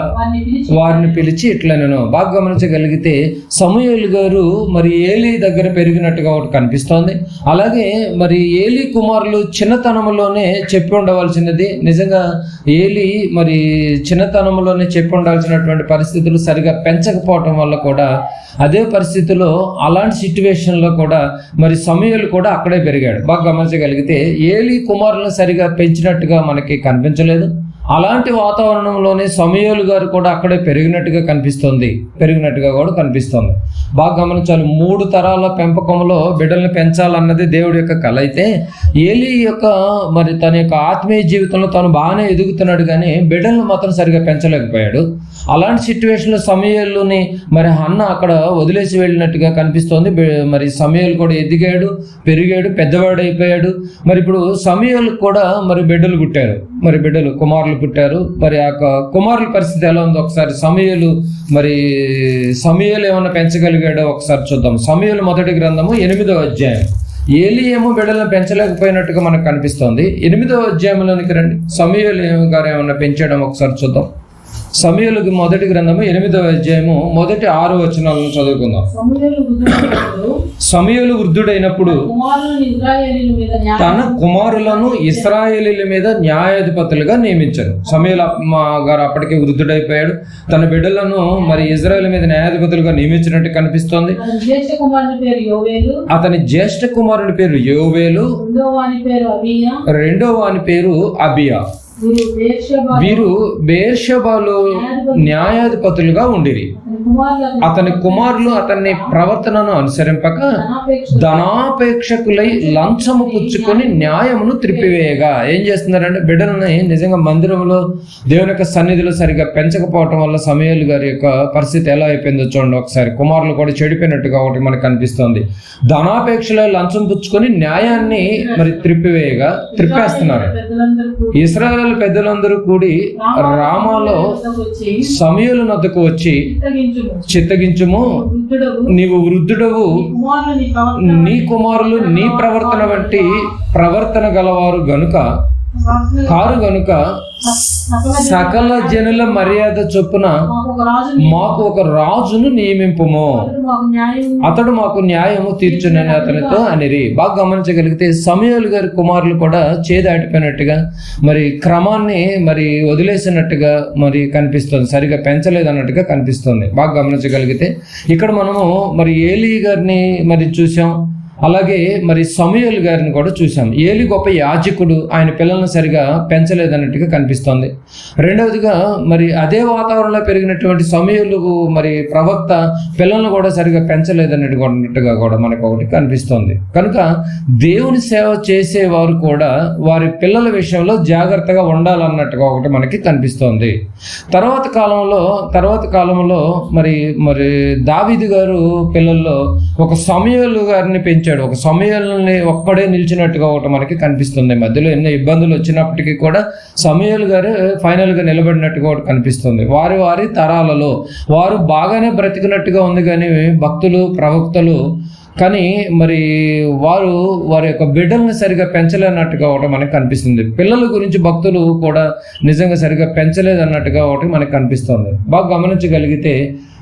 వారిని పిలిచి ఇట్లనెను. బాగా గమనించగలిగితే సమూయేలు గారు మరి ఏలీ దగ్గర పెరిగినట్టుగా ఒకటి కనిపిస్తోంది. అలాగే మరి ఏలీ కుమారులు చిన్నతనంలోనే చెప్పి ఉండవలసినది. నిజంగా ఏలీ మరి చిన్నతనంలోనే చెప్పి ఉండాల్సినటువంటి పరిస్థితులు సరిగా పెంచకపోవటం వల్ల కూడా అదే పరిస్థితిలో అలాంటి సిచ్యువేషన్లో కూడా మరి సమూయేలు కూడా అక్కడే పెరిగాడు. బాగా గమనించగలిగితే ఏలీ కుమారులను సరిగా పెంచినట్టుగా మనకి కనిపించలేదు. అలాంటి వాతావరణంలోనే సమూయేలు గారు కూడా అక్కడే పెరిగినట్టుగా కూడా కనిపిస్తుంది. బాగా గమనించాలి, 3 తరాల పెంపకంలో బిడ్డల్ని పెంచాలన్నది దేవుడి యొక్క కల. అయితే ఏలీ యొక్క మరి తన యొక్క ఆత్మీయ జీవితంలో తను బాగానే ఎదుగుతున్నాడు, కానీ బిడ్డలను మాత్రం సరిగా పెంచలేకపోయాడు. అలాంటి సిచ్యువేషన్లో సమూయేలుని మరి హన్న అక్కడ వదిలేసి వెళ్ళినట్టుగా కనిపిస్తోంది. మరి సమూయేలు కూడా ఎదిగాడు, పెరిగాడు, పెద్దవాడు అయిపోయాడు. మరి ఇప్పుడు సమూయేలు కూడా మరి బిడ్డలు పుట్టారు, కుమారులు పుట్టారు. మరి ఆ కుమారుల పరిస్థితి ఎలా ఉందో ఒకసారి సమూయేలు ఏమన్నా పెంచగలిగాడో ఒకసారి చూద్దాం. సమూయేలు మొదటి గ్రంథము 8వ అధ్యాయం. ఏలీ ఏమో బిడ్డలను పెంచలేకపోయినట్టుగా మనకు కనిపిస్తోంది. 8వ అధ్యాయంలోనికి రండి. సమూయేలు గారు ఏమన్నా పెంచడం ఒకసారి చూద్దాం. సమూయేలు మొదటి గ్రంథము 8వ అధ్యాయము మొదటి 6 వచనాలను చదువుకుందాం. సమూయేలు వృద్ధుడైనప్పుడు తన కుమారులను ఇశ్రాయేలీల మీద న్యాయాధిపతులుగా నియమించారు. సమూయేలు గారు అప్పటికే వృద్ధుడైపోయాడు. తన బిడ్డలను మరి ఇశ్రాయేల్ మీద న్యాయాధిపతులుగా నియమించినట్టు కనిపిస్తోంది. అతని జ్యేష్ఠ కుమారుని పేరు యోవేలు, రెండో వాని పేరు అబియా. వీరు బెయేర్షెబాలో న్యాయాధిపతులుగా ఉండిరి. అతని కుమారులు అతని ప్రవర్తనను అనుసరింపక ధనాపేక్షకులై లంచము పుచ్చుకొని న్యాయమును త్రిప్పివేయగా. ఏం చేస్తున్నారంటే బిడ్డలని నిజంగా మందిరంలో దేవుని యొక్క సన్నిధిలో సరిగా పెంచకపోవటం వల్ల సమూయేలు గారి యొక్క పరిస్థితి ఎలా అయిపోయిందో చూడండి ఒకసారి. కుమారులు కూడా చెడిపోయినట్టుగా ఒకటి మనకు కనిపిస్తోంది. ధనాపేక్షలో లంచం పుచ్చుకొని న్యాయాన్ని మరి త్రిప్పేస్తున్నారు. ఇశ్రాయేలు పెద్దలందరూ కూడి రామాలో సమూయేలు నొద్దకు వచ్చి, చిత్తగించుము, నీవు వృద్ధుడవు, నీ కుమారులు నీ ప్రవర్తన వంటి ప్రవర్తన గలవారు గనుక సకల జనుల మర్యాద చొప్పున మాకు ఒక రాజును నియమింపుము, అతడు మాకు న్యాయము తీర్చునని అతనితో అనిరి. బాగా గమనించగలిగితే సమూయేలు గారి కుమారులు కూడా చేదాటిపోయినట్టుగా మరి క్రమాన్ని మరి వదిలేసినట్టుగా మరి కనిపిస్తుంది, సరిగా పెంచలేదు అన్నట్టుగా కనిపిస్తుంది. బాగా గమనించగలిగితే ఇక్కడ మనము మరి ఏలీ గారిని మరి చూసాం, అలాగే మరి సమూయేలు గారిని కూడా చూసాం. ఏలి గొప్ప యాజకుడు, ఆయన పిల్లలను సరిగా పెంచలేదన్నట్టుగా కనిపిస్తోంది. రెండవదిగా మరి అదే వాతావరణంలో పెరిగినటువంటి సమూయేలు మరి ప్రవక్త పిల్లలను కూడా సరిగా పెంచలేదన్నట్టుగా కూడా మనకు ఒకటి కనిపిస్తోంది. కనుక దేవుని సేవ చేసేవారు కూడా వారి పిల్లల విషయంలో జాగ్రత్తగా ఉండాలన్నట్టుగా ఒకటి మనకి కనిపిస్తోంది. తర్వాత కాలంలో మరి దావీదు గారు పిల్లల్లో ఒక సమూయేలు గారిని పెంచాడు. ఒక సమూయేలుని ఒక్కడే నిలిచినట్టుగా ఒకటి మనకి కనిపిస్తుంది. మధ్యలో ఎన్నో ఇబ్బందులు వచ్చినప్పటికీ కూడా సమూయేలు గారు ఫైనల్గా నిలబడినట్టుగా ఒకటి కనిపిస్తుంది. వారి తరాలలో వారు బాగానే బ్రతికినట్టుగా ఉంది, కానీ భక్తులు ప్రవక్తలు కానీ మరి వారి యొక్క బిడ్డల్ని సరిగా పెంచలేనట్టుగా ఒకటి మనకు కనిపిస్తుంది. పిల్లల గురించి భక్తులు కూడా నిజంగా సరిగా పెంచలేదన్నట్టుగా ఒకటి మనకు కనిపిస్తుంది. బాగా గమనించగలిగితే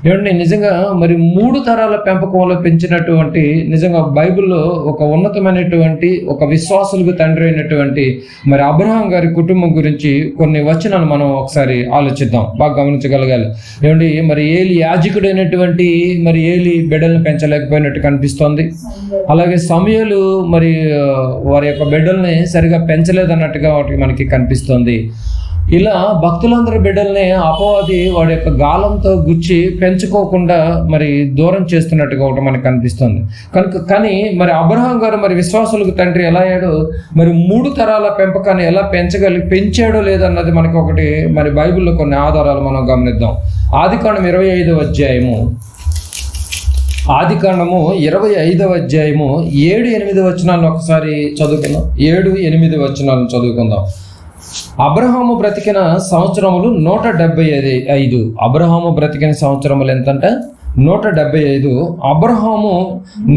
ఏమంటే నిజంగా మరి 3 తరాల పెంపకంలో పెంచినటువంటి నిజంగా బైబిల్లో ఒక ఉన్నతమైనటువంటి ఒక విశ్వాసులకు తండ్రి అయినటువంటి మరి అబ్రహాం గారి కుటుంబం గురించి కొన్ని వచనాలు మనం ఒకసారి ఆలోచిద్దాం. బాగా గమనించగలగాలి. ఏమండి మరి ఏలి యాజకుడైనటువంటి మరి ఏలి బిడ్డలను పెంచలేకపోయినట్టు కనిపిస్తోంది. అలాగే సమూయేలు మరి వారి యొక్క బిడ్డల్ని సరిగా పెంచలేదన్నట్టుగా వాటికి మనకి కనిపిస్తోంది. ఇలా భక్తులందరి బిడ్డల్ని అపవాది వాడి యొక్క గాలంతో గుచ్చి పెంచుకోకుండా మరి దూరం చేస్తున్నట్టుగా ఒకటి మనకు కనిపిస్తుంది. కానీ మరి అబ్రహాం గారు మరి విశ్వాసులకు తండ్రి ఎలా అయ్యాడో మరి 3 తరాల పెంపకాన్ని ఎలా పెంచాడో లేదన్నది మనకి ఒకటి మరి బైబిల్లో కొన్ని ఆధారాలు మనం గమనిద్దాం. ఆదికాండం 25వ అధ్యాయము 7-8 వచనాలను ఒకసారి చదువుకుందాం. 7-8 వచనాలను చదువుకుందాం. అబ్రహాము బ్రతికిన సంవత్సరములు 175. అబ్రహాము బ్రతికిన సంవత్సరములు ఎంతంటే 175. అబ్రహాము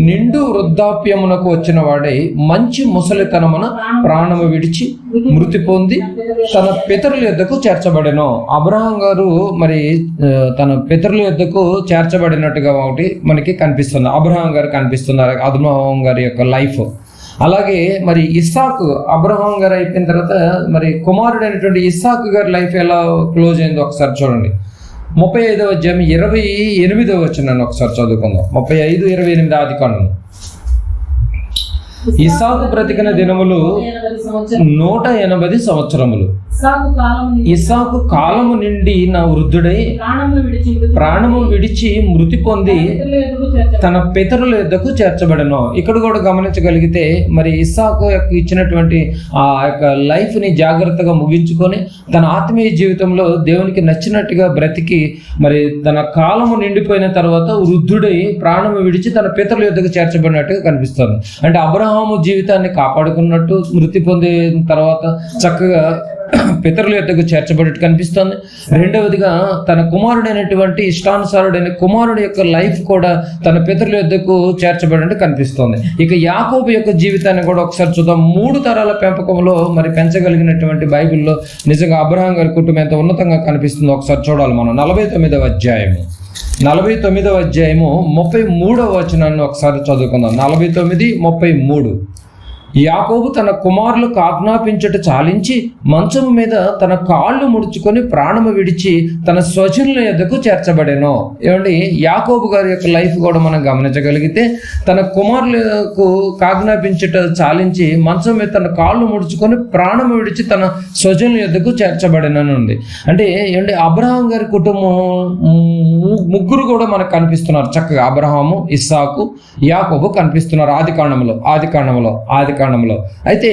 నిండు వృద్ధాప్యమునకు వచ్చిన వాడై మంచి ముసలితనమున ప్రాణము విడిచి మృతి పొంది తన పితరుల యొద్దకు చేర్చబడెను. అబ్రహాం గారు మరి తన పితరుల యొద్దకు చేర్చబడినట్టుగా ఒకటి మనకి కనిపిస్తుంది. అబ్రహాం గారు కనిపిస్తున్నారు, అబ్రహాం గారి యొక్క లైఫ్. అలాగే మరి ఇస్సాకు అబ్రహాం గారు అయిపోయిన తర్వాత మరి కుమారుడైనటువంటి ఇస్సాకు గారి లైఫ్ ఎలా క్లోజ్ అయిందో ఒకసారి చూడండి. 35వ అధ్యాయం 28వ వచనాన్ని ఒకసారి చదువుకుందాం. 35-28 ఆదికాండం. ఇస్సాకు బ్రతికిన దినములు 180 సంవత్సరములు. ఇస్సాకు కాలము నిండి నా వృద్ధుడై ప్రాణము విడిచి మృతి పొంది తన పితరుల యొద్దకు చేర్చబడను. ఇక్కడ కూడా గమనించగలిగితే మరి ఇస్సాకు ఇచ్చినటువంటి ఆ యొక్క లైఫ్ ని జాగ్రత్తగా ముగించుకొని తన ఆత్మీయ జీవితంలో దేవునికి నచ్చినట్టుగా బ్రతికి మరి తన కాలము నిండిపోయిన తర్వాత వృద్ధుడై ప్రాణము విడిచి తన పితరుల యొద్దకు చేర్చబడినట్టుగా కనిపిస్తుంది. అంటే అబ్రహాము జీవితాన్ని కాపాడుకున్నట్టు మృతి పొందిన తర్వాత చక్కగా పితరుల యొద్దకు చేర్చబడి కనిపిస్తుంది. రెండవదిగా తన కుమారుడైనటువంటి ఇష్టానుసారుడైన కుమారుడు యొక్క లైఫ్ కూడా తన పితరుల యొద్దకు చేర్చబడి కనిపిస్తుంది. ఇక యాకోబు యొక్క జీవితాన్ని కూడా ఒకసారి చూద్దాం. 3 తరాల పెంపకంలో మరి పెంచగలిగినటువంటి బైబిల్లో నిజంగా అబ్రహాం గారి కుటుంబం ఎంత ఉన్నతంగా కనిపిస్తుందో ఒకసారి చూడాలి మనం. 49వ అధ్యాయము 33వ వచనాన్ని ఒకసారి చదువుకుందాం. 49-33 యాకోబు తన కుమారులకు ఆజ్ఞాపించుట చాలించి మంచము మీద తన కాళ్ళు ముడుచుకొని ప్రాణము విడిచి తన స్వజనుల యొద్దకు చేర్చబడెను. ఏమండి, యాకోబు గారి యొక్క లైఫ్ కూడా మనం గమనించగలిగితే తన కుమారులకు ఆజ్ఞాపించుట చాలించి మంచం మీద తన కాళ్ళు ముడుచుకొని ప్రాణము విడిచి తన స్వజనుల యొద్దకు చేర్చబడెనని ఉంది. అంటే ఏమండి, అబ్రహాం గారి కుటుంబం ముగ్గురు కూడా మనకు కనిపిస్తున్నారు చక్కగా. అబ్రహాము, ఇస్సాకు, యాకోబు కనిపిస్తున్నారు ఆదికాండంలో. అయితే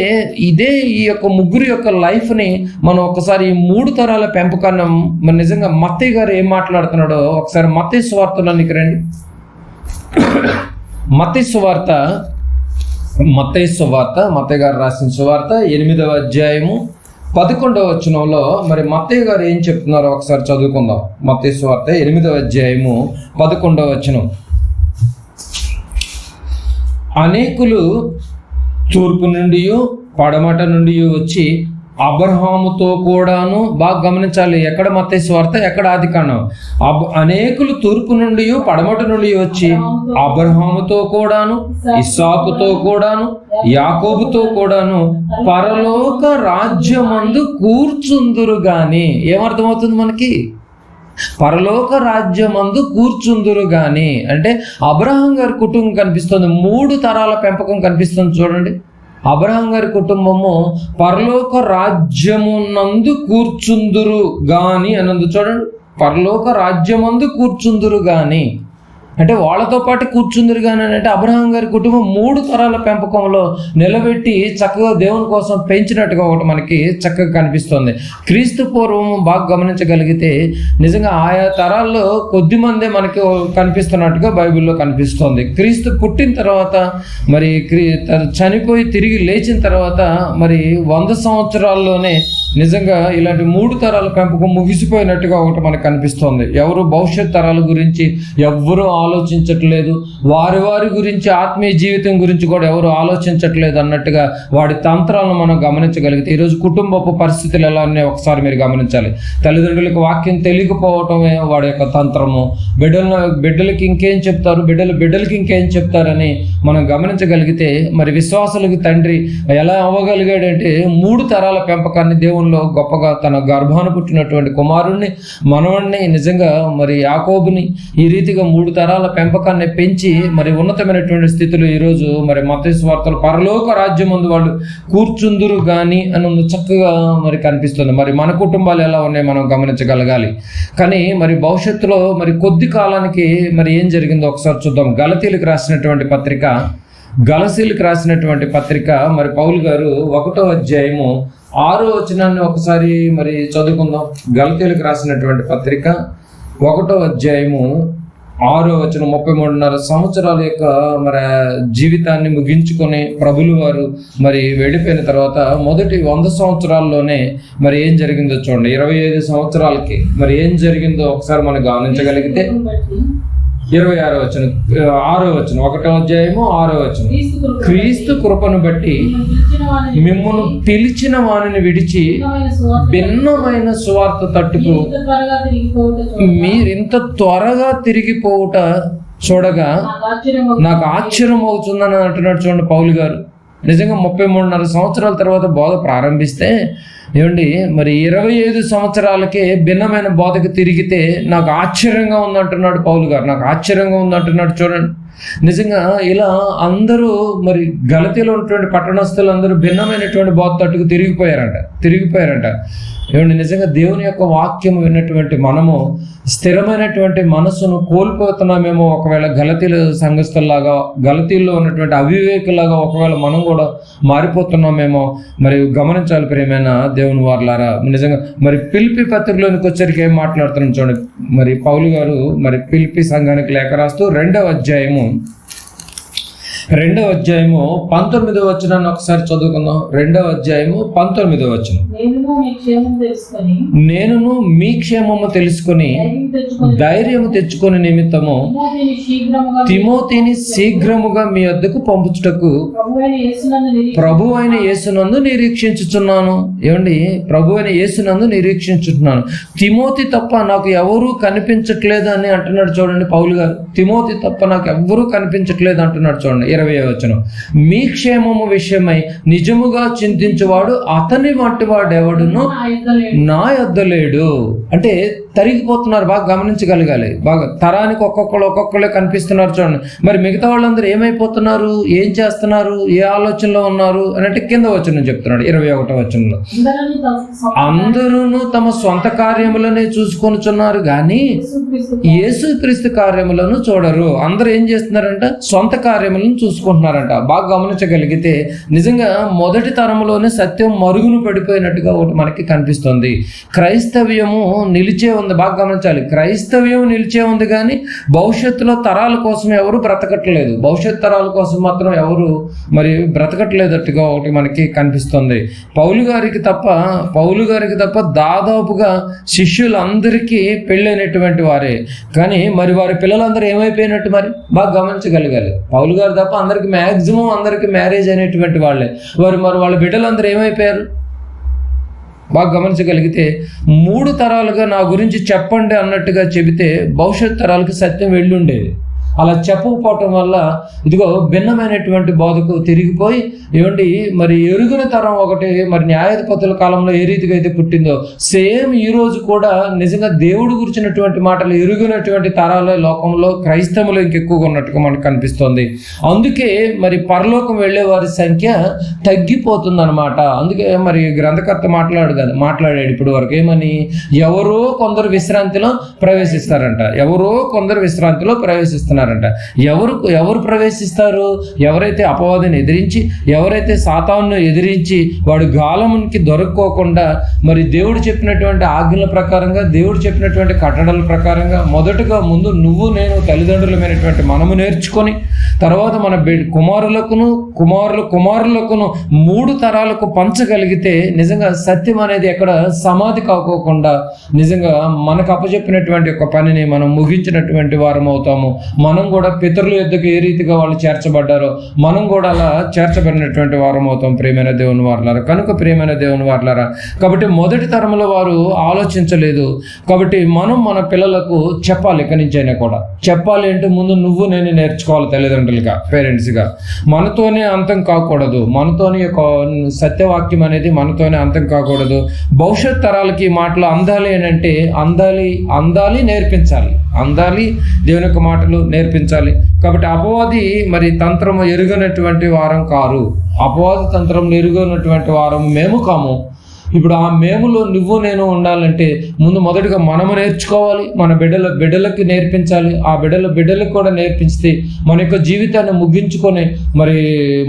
ఇదే ఈ యొక్క ముగ్గురు యొక్క లైఫ్ని మనం ఒకసారి ఈ 3 తరాల పెంపకాన్ని మన నిజంగా మత్తయి గారు ఏం మాట్లాడుతున్నాడో ఒకసారి మత్తయి సువార్తలోనికి రండి. మత్తయి గారు రాసిన సువార్త 8వ అధ్యాయము 11వ వచనంలో మరి మత్తయి గారు ఏం చెప్తున్నారో ఒకసారి చదువుకుందాం. మత్తయి సువార్త 8వ అధ్యాయము 11వ వచనం. అనేకులు తూర్పు నుండి పడమట నుండి వచ్చి అబ్రహాముతో కూడాను, బాగా గమనించాలి, ఎక్కడ మత్తయి సువార్త ఎక్కడ ఆదికాండం. అనేకులు తూర్పు నుండి పడమట నుండి వచ్చి అబ్రహాముతో కూడాను, ఇస్సాకుతో కూడాను, యాకోబుతో కూడాను పరలోక రాజ్యమందు కూర్చుందురు గాని. ఏమర్థమవుతుంది మనకి? పరలోక రాజ్యమందు కూర్చుందురు గాని అంటే అబ్రహాం గారి కుటుంబం కనిపిస్తుంది. 3 తరాల పెంపకం కనిపిస్తుంది. చూడండి, అబ్రహాం గారి కుటుంబము పరలోక రాజ్యమునందు కూర్చుందురు గాని అనందు. చూడండి, పరలోక రాజ్యమందు కూర్చుందురు గాని అంటే వాళ్ళతో పాటు కూర్చుందరు కానీ అంటే అబ్రహాం గారి కుటుంబం 3 తరాల పెంపకంలో నిలబెట్టి చక్కగా దేవుని కోసం పెంచినట్టుగా ఒకటి మనకి చక్కగా కనిపిస్తుంది. క్రీస్తు పూర్వం బాగా గమనించగలిగితే నిజంగా ఆయా తరాల్లో కొద్దిమందే మనకి కనిపిస్తున్నట్టుగా బైబిల్లో కనిపిస్తుంది. క్రీస్తు పుట్టిన తర్వాత మరి చనిపోయి తిరిగి లేచిన తర్వాత మరి 100 సంవత్సరాల్లోనే నిజంగా ఇలాంటి 3 తరాల పెంపకం ముగిసిపోయినట్టుగా ఒకటి మనకు కనిపిస్తుంది. ఎవరు భవిష్యత్ తరాల గురించి ఎవ్వరూ ఆలోచించట్లేదు, వారి గురించి ఆత్మీయ జీవితం గురించి కూడా ఎవరు ఆలోచించట్లేదు అన్నట్టుగా వాడి తంత్రాలను మనం గమనించగలిగితే ఈరోజు కుటుంబపు పరిస్థితులు ఎలా ఉన్నాయో ఒకసారి మీరు గమనించాలి. తల్లిదండ్రులకు వాక్యం తెలియకపోవటమే వాడి యొక్క తంత్రము. బిడ్డలకి ఇంకేం చెప్తారు, బిడ్డలకి ఇంకేం చెప్తారని మనం గమనించగలిగితే మరి విశ్వాసులకు తండ్రి ఎలా అవ్వగలిగాడంటే 3 తరాల పెంపకాన్ని దేవునిలో గొప్పగా తన గర్భాన పుట్టినటువంటి కుమారుణ్ణి, మనవణ్ణి, నిజంగా మరి యాకోబుని ఈ రీతిగా 3 తరాల పెంపకాన్ని పెంచి మరి ఉన్నతమైనటువంటి స్థితిలో ఈరోజు మరి మత్తయి సువార్తలో పరలోక రాజ్యమందు వాళ్ళు కూర్చుందురు గాని అని చక్కగా మరి కనిపిస్తుంది. మరి మన కుటుంబాలు ఎలా ఉన్నాయో మనం గమనించగలగాలి. కానీ మరి భవిష్యత్తులో మరి కొద్ది కాలానికి మరి ఏం జరిగిందో ఒకసారి చూద్దాం. గలతీలకు రాసినటువంటి పత్రిక మరి పౌలు గారు 1వ అధ్యాయము 6వ వచనాన్ని ఒకసారి మరి చదువుకుందాం. గలతీలకు రాసినటువంటి పత్రిక 1వ అధ్యాయము 6వ వచనం. 33.5 సంవత్సరాల యొక్క మరి జీవితాన్ని ముగించుకొని ప్రభులు వారు మరి వెళ్ళిపోయిన తర్వాత మొదటి 100 సంవత్సరాల్లోనే మరి ఏం జరిగిందో చూడండి. 25 సంవత్సరాలకి మరి ఏం జరిగిందో ఒకసారి మనం గమనించగలిగితే 26వ వచనం 6వ వచనం 1వ అధ్యాయము 6వ వచనం. క్రీస్తు కృపను బట్టి మిమ్మును పిలిచిన వానిని విడిచి భిన్నమైన సువార్త తట్టుకు మీరింత త్వరగా తిరిగిపోవుట చూడగా నాకు ఆశ్చర్యం అవుతుందని అంటున్నాడు. చూడండి పౌలు గారు నిజంగా 33.5 సంవత్సరాల తర్వాత బోధ ప్రారంభిస్తే ఏమండి మరి 25 సంవత్సరాలకే భిన్నమైన బోధకు తిరిగితే నాకు ఆశ్చర్యంగా ఉందంటున్నాడు పౌలు గారు. నాకు ఆశ్చర్యంగా ఉందంటున్నాడు. చూడండి నిజంగా ఇలా అందరూ మరి గలతీలో ఉన్నటువంటి పట్టణస్థులు అందరూ భిన్నమైనటువంటి బోధ తట్టుకు తిరిగిపోయారంట. ఏమండి నిజంగా దేవుని యొక్క వాక్యం విన్నటువంటి మనము స్థిరమైనటువంటి మనసును కోల్పోతున్నామేమో. ఒకవేళ గలతీల సంఘస్థుల్లాగా, గలతీల్లో ఉన్నటువంటి అవివేకులాగా ఒకవేళ మనం కూడా మారిపోతున్నామేమో మరి గమనించాలి. ప్రియమైన దేవుని వారలారా, నిజంగా మరి ఫిలిప్పీ పత్రికలోనికి వచ్చరికి ఏం మాట్లాడుతున్నాం చూడండి. మరి పౌలు గారు మరి ఫిలిప్పీ సంఘానికి లేఖ రాస్తూ 2వ అధ్యాయము 19వ వచనాన్ని ఒకసారి చదువుకుందాం. 2వ అధ్యాయము 19వ వచనం. నేనును మీ క్షేమము తెలుసుకొని ధైర్యము తెచ్చుకొని నిమిత్తము తిమోతిని శీఘ్రముగా మీ వద్దకు పంపుటకు ప్రభువైన యేసునందు నిరీక్షించుచున్నాను. ఏమండి, ప్రభువైన యేసునందు నిరీక్షించుచున్నాను. తిమోతి తప్ప నాకు ఎవరూ కనిపించట్లేదు అని అంటున్నాడు. చూడండి పౌలు గారు, తిమోతి తప్ప నాకు ఎవ్వరూ కనిపించట్లేదు అంటున్నాడు. చూడండి 20వ వచనం, మీ క్షేమము విషయమై నిజముగా చింతించువాడు అతని వంటి వాడెవడును నా యొద్ద లేడు. అంటే తరిగిపోతున్నారు, బాగా గమనించగలగాలి. బాగా తరానికి ఒక్కొక్కళ్ళే కనిపిస్తున్నారు చూడండి. మరి మిగతా వాళ్ళందరూ ఏమైపోతున్నారు, ఏం చేస్తున్నారు, ఏ ఆలోచనలో ఉన్నారు అని అంటే కింద వచనం చెప్తున్నాడు 21వ వచనంలో, అందరూ తమ సొంత కార్యములనే చూసుకొనుచున్నారు కానీ యేసుక్రీస్తు కార్యములను చూడరు. అందరూ ఏం చేస్తున్నారంట, సొంత కార్యములను చూసుకుంటున్నారంట. బాగా గమనించగలిగితే నిజంగా మొదటి తరంలోనే సత్యం మరుగును పడిపోయినట్టుగా ఒకటి మనకి కనిపిస్తుంది. క్రైస్తవ్యము నిలిచే ఉంది, బాగా గమనించాలి. క్రైస్తవ్యం నిలిచే ఉంది కానీ భవిష్యత్తులో తరాల కోసం ఎవరు బ్రతకట్లేదు, భవిష్యత్ తరాల కోసం మాత్రం ఎవరు మరి బ్రతకట్లేదట్టుగా ఒకటి మనకి కనిపిస్తుంది. పౌలు గారికి తప్ప దాదాపుగా శిష్యులందరికీ పెళ్ళైనటువంటి వారే, కానీ మరి వారి పిల్లలందరూ ఏమైపోయినట్టు మరి బాగా గమనించగలగాలి. పౌలు గారు తప్ప అందరికి మ్యాక్సిమం అందరికి మ్యారేజ్ అయినటువంటి వాళ్ళే. మరి వాళ్ళ బిడ్డలందరూ ఏమైపోయారు బాగా గమనించగలిగితే 3 తరాలుగా నా గురించి చెప్పండి అన్నట్టుగా చెబితే భవిష్యత్ తరాలకు సత్యం వెళ్ళుండేది. అలా చెప్పకపోవటం వల్ల ఇదిగో భిన్నమైనటువంటి బోధకు తిరిగిపోయి ఏమండి మరి ఎరుగున తరం ఒకటి మరి న్యాయాధిపతుల కాలంలో ఏ రీతిగా అయితే పుట్టిందో సేమ్ ఈ రోజు కూడా నిజంగా దేవుడు గురించినటువంటి మాటలు ఎరుగునటువంటి తరాల లోకంలో క్రైస్తవులు ఇంకెక్కువగా ఉన్నట్టుగా మనకు కనిపిస్తుంది. అందుకే మరి పరలోకం వెళ్ళే వారి సంఖ్య తగ్గిపోతుంది అనమాట. అందుకే మరి గ్రంథకర్త మాట్లాడాడు ఇప్పుడు వరకు ఏమని, ఎవరో కొందరు విశ్రాంతిలో ప్రవేశిస్తారంట, ఎవరు ప్రవేశిస్తారు, ఎవరైతే అపవాదిని ఎదిరించి, ఎవరైతే సాతాను ఎదిరించి వాడు గాలమునికి దొరక్కోకుండా మరి దేవుడు చెప్పినటువంటి ఆజ్ఞల ప్రకారంగా, దేవుడు చెప్పినటువంటి కట్టడల ప్రకారంగా మొదటగా ముందు నువ్వు నేను తల్లిదండ్రులమైనటువంటి మనము నేర్చుకొని తర్వాత మన కుమారులకును 3 తరాలకు పంచగలిగితే నిజంగా సత్యం అనేది ఎక్కడ సమాధి కాకోకుండా నిజంగా మనకు అప్పచెప్పినటువంటి ఒక పనిని మనం ముగించినటువంటి వారం అవుతాము. మనం కూడా పితరుల యొద్దకు ఏ రీతిగా వాళ్ళు చేర్చబడ్డారో మనం కూడా అలా చేర్చబడినటువంటి వారం అవుతాం ప్రియమైన దేవుని వారలారా. కనుక ప్రియమైన దేవుని వారలారా, కాబట్టి మొదటి తరంలో వారు ఆలోచించలేదు. కాబట్టి మనం మన పిల్లలకు చెప్పాలి, ఇక్కడి నుంచైనా కూడా చెప్పాలి. అంటే ముందు నువ్వు నేను నేర్చుకోవాలి, తల్లిదండ్రులుగా, పేరెంట్స్గా. మనతోనే అంతం కాకూడదు, మనతోనే ఒక సత్యవాక్యం అనేది మనతోనే అంతం కాకూడదు. భవిష్యత్ తరాలకి ఈ మాటలు అందాలి అని అంటే అందాలి నేర్పించాలి, దేవుని యొక్క మాటలు నేర్పించాలి. కాబట్టి అపవాది మరి తంత్రము ఎరుగనటువంటి వారం కారు, అపవాది తంత్రం ఎరుగనటువంటి వారం మేము కాము. ఇప్పుడు ఆ మేములో నువ్వు నేను ఉండాలంటే ముందు మొదటిగా మనము నేర్చుకోవాలి, మన బిడ్డలకి నేర్పించాలి. ఆ బిడ్డలకు కూడా నేర్పిస్తే మన యొక్క జీవితాన్ని ముగించుకొని మరి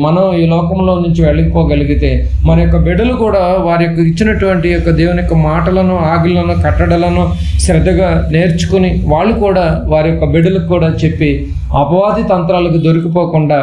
మనం ఈ లోకంలో నుంచి వెళ్ళిపోగలిగితే మన యొక్క బిడ్డలు కూడా వారి యొక్క ఇచ్చినటువంటి యొక్క దేవుని యొక్క మాటలను, ఆజ్ఞలను, కట్టడలను శ్రద్ధగా నేర్చుకుని వాళ్ళు కూడా వారి యొక్క బిడ్డలకు కూడా చెప్పి అపవాది తంత్రాలకు దొరికిపోకుండా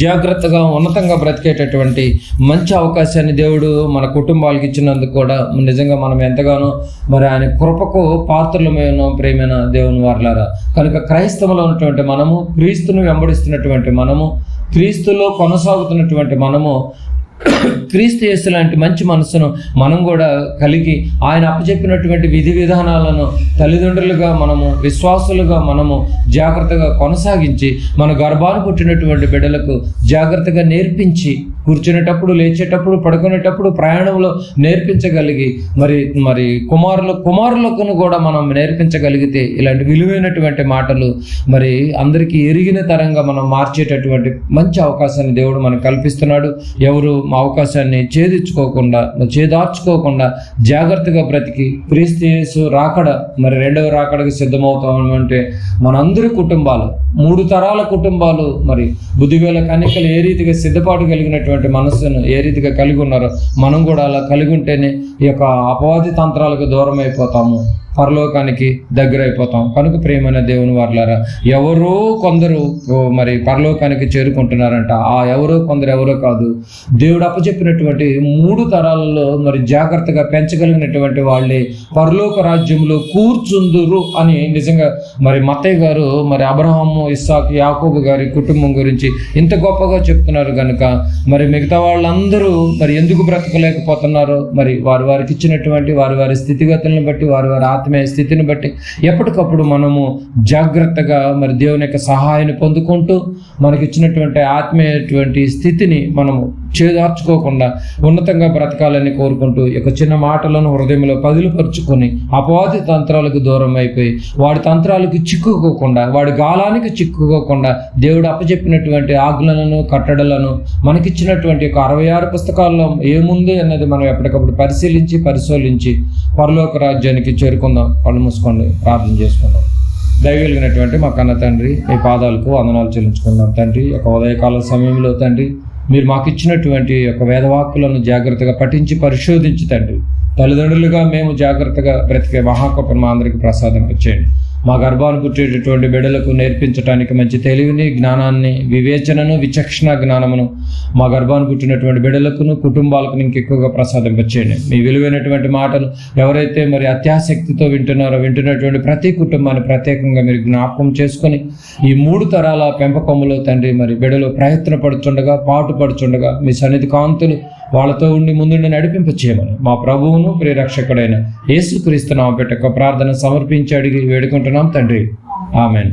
జాగ్రత్తగా ఉన్నతంగా బ్రతికేటటువంటి మంచి అవకాశాన్ని దేవుడు మన కుటుంబాలకు ఇచ్చినందుకు కూడా నిజంగా మనం ఎంతగానో మరి ఆయన కృపకు పాత్రలమైన ప్రేమైన దేవుని వారలారా. కనుక క్రైస్తవులో ఉన్నటువంటి మనము, క్రీస్తును వెంబడిస్తున్నటువంటి మనము, క్రీస్తులో కొనసాగుతున్నటువంటి మనము, క్రీస్తు యేసు లాంటి మంచి మనసును మనం కూడా కలిగి ఆయన అప్పచెప్పినటువంటి విధి విధానాలను తల్లిదండ్రులుగా మనము, విశ్వాసులుగా మనము జాగ్రత్తగా కొనసాగించి మన గర్భాన్ని పుట్టినటువంటి బిడ్డలకు జాగ్రత్తగా నేర్పించి కూర్చునేటప్పుడు, లేచేటప్పుడు, పడుకునేటప్పుడు, ప్రయాణంలో నేర్పించగలిగి మరి కుమారులకు కూడా మనం నేర్పించగలిగితే ఇలాంటి విలువైనటువంటి మాటలు మరి అందరికీ ఎరిగిన తరంగా మనం మార్చేటటువంటి మంచి అవకాశాన్ని దేవుడు మనకు కల్పిస్తున్నాడు. ఎవరు అవకాశాన్ని చేదార్చుకోకుండా జాగ్రత్తగా బ్రతికి క్రీస్తు యేసు రాకడ మరి 2వ రాకడకు సిద్ధమవుతామంటే మనందరి కుటుంబాలు, 3 తరాల కుటుంబాలు మరి బుద్ధివేల కన్యకలు ఏ రీతిగా సిద్ధపాటు కలిగినటువంటి మనస్సును ఏ రీతిగా కలిగి ఉన్నారో మనం కూడా అలా కలిగి ఉంటేనే ఈ యొక్క అపవాది తంత్రాలకు దూరం అయిపోతాము, పరలోకానికి దగ్గర అయిపోతాం. కనుక ప్రియమైన దేవుని వారలారా, ఎవరో కొందరు మరి పరలోకానికి చేరుకుంటున్నారంట. ఆ ఎవరో కాదు, దేవుడు అప్పచెప్పినటువంటి 3 తరాలలో మరి జాగ్రత్తగా పెంచగలిగినటువంటి వాళ్ళే పరలోక రాజ్యంలో కూర్చుందురు అని నిజంగా మరి మత్తయ్య గారు మరి అబ్రహాము, ఇస్సాకు, యాకోబు గారి కుటుంబం గురించి ఇంత గొప్పగా చెప్తున్నారు. కనుక మరి మిగతా వాళ్ళందరూ మరి ఎందుకు బ్రతకలేకపోతున్నారో మరి వారికి ఇచ్చినటువంటి వారి స్థితిగతులను బట్టి, వారి ఆత్మీయ స్థితిని బట్టి ఎప్పటికప్పుడు మనము జాగ్రత్తగా మరి దేవుని యొక్క సహాయాన్ని పొందుకుంటూ మనకిచ్చినటువంటి ఆత్మీయటువంటి స్థితిని మనము చేదార్చుకోకుండా ఉన్నతంగా బ్రతకాలని కోరుకుంటూ ఈ చిన్న మాటలను హృదయంలో పదిలిపరుచుకొని అపవాది తంత్రాలకు దూరం అయిపోయి వాడి తంత్రాలకు చిక్కుకోకుండా వాడి గాలానికి చిక్కుకోకుండా దేవుడు అప్పచెప్పినటువంటి ఆజ్ఞలను కట్టడలను మనకిచ్చినటువంటి 66 పుస్తకాల్లో ఏముంది అన్నది మనం ఎప్పటికప్పుడు పరిశీలించి పరలోక రాజ్యానికి చేరుకుందాం. కళ్ళు మూసుకోండి, ప్రార్థన చేసుకుందాం. దయగలిగినటువంటి మా కన్న తండ్రి, మీ పాదాలకు వందనాలు చెల్లించుకుందాం తండ్రి. ఉదయకాల సమయంలో తండ్రి మీరు మాకు ఇచ్చినటువంటి వేదవాక్కులను జాగ్రత్తగా పఠించి పరిశోధించి తండ్రి తల్లిదండ్రులుగా మేము జాగ్రత్తగా బ్రతికే మహాకృపను మా అందరికీ ప్రసాదింపచేయండి. మా గర్భాన్ని పుట్టేటటువంటి బిడ్డలకు నేర్పించడానికి మంచి తెలివిని, జ్ఞానాన్ని, వివేచనను, విచక్షణ జ్ఞానమును మా గర్భాన్ని పుట్టినటువంటి బిడ్డలకును కుటుంబాలకు ఇంకెక్కువగా ప్రసాదింపచేయండి. మీ విలువైనటువంటి మాటలు ఎవరైతే మరి అత్యాసక్తితో వింటున్నటువంటి ప్రతి కుటుంబాన్ని ప్రత్యేకంగా మీరు జ్ఞాపకం చేసుకొని ఈ 3 తరాల పెంపకములో తండ్రి మరి బిడ్డలు ప్రయత్నపడుచుండగా, పాటుపడుచుండగా మీ సన్నిధి కాంతులు వాళ్ళతో ఉండి ముందుండి నడిపింపచేయమని మా ప్రభువును ప్రియరక్షకుడైన యేసుక్రీస్తు నామమున ప్రార్థన సమర్పించి అడిగి వేడుకుంటున్నాం తండ్రి. ఆమెన్.